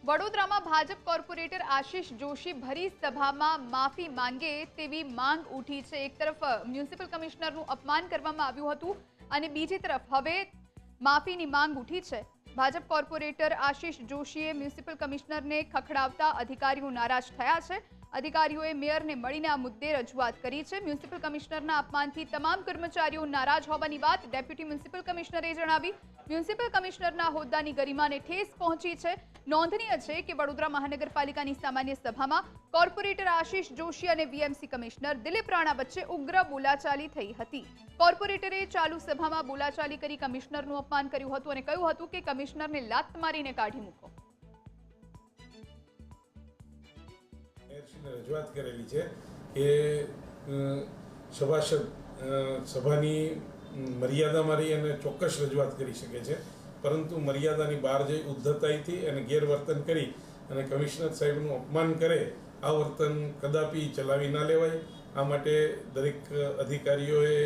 વડોદરામાં ભાજપ કોર્પોરેટર આશિષ જોશી ભરી સભામાં માફી માંગે તેવી માંગ ઉઠી છે। એક તરફ મ્યુનિસિપલ કમિશનરનું અપમાન કરવામાં આવ્યું હતું અને બીજી તરફ હવે માફીની માંગ ઉઠી છે। ભાજપ કોર્પોરેટર આશિષ જોશીએ મ્યુનિસિપલ કમિશનરને ખખડાવતા અધિકારીઓ નારાજ થયા છે। અધિકારીઓએ મેયરને મળીને આ મુદ્દે રજૂઆત કરી છે। મ્યુનિસિપલ કમિશનરના અપમાનથી તમામ કર્મચારીઓ નારાજ હોવાની વાત ડેપ્યુટી મ્યુનિસિપલ કમિશનરે જણાવી। મ્યુનિસિપલ કમિશનરના હોદ્દાની ગરિમાને ઠેસ પહોંચી છે। નોંધનીય છે કે વડોદરા મહાનગરપાલિકાની સામાન્ય સભામાં કોર્પોરેટર આશિષ જોશી અને વીએમસી કમિશનર દિલીપ રાણા વચ્ચે ઉગ્ર બોલાચાલી થઈ હતી। કોર્પોરેટરે ચાલુ સભામાં બોલાચાલી કરી કમિશનરનું અપમાન કર્યું હતું અને કહ્યું હતું કે કમિશનરને લાત મારીને કાઢી મૂકો। રજૂઆત કરેલી છે કે સભાસદ સભાની મર્યાદામાં રહી અને ચોક્કસ રજૂઆત કરી શકે છે, પરંતુ મર્યાદાની બહાર જઈ ઉદ્ધતાઈથી અને ગેરવર્તન કરી અને કમિશનર સાહેબનું અપમાન કરે આ વર્તન કદાપી ચલાવી ના લેવાય। આ માટે દરેક અધિકારીઓએ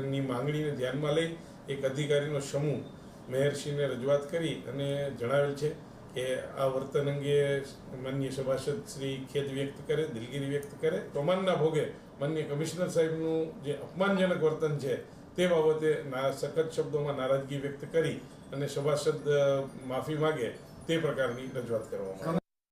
ની માંગણીને ધ્યાનમાં લઈ એક અધિકારીનો સમૂહ મેયરશ્રીને રજૂઆત કરી અને જણાવેલ છે કે આ વર્તન અંગે માનનીય સભાસદ શ્રી ખેદ વ્યક્ત કરે, દિલગીરી વ્યક્ત કરે। કમાનના ભોગે માનનીય કમિશનર સાહેબનું જે અપમાનજનક વર્તન છે તે બાબતે સખત શબ્દોમાં નારાજગી વ્યક્ત કરી અને સભાસદ માફી માગે તે પ્રકારની રજૂઆત કરવામાં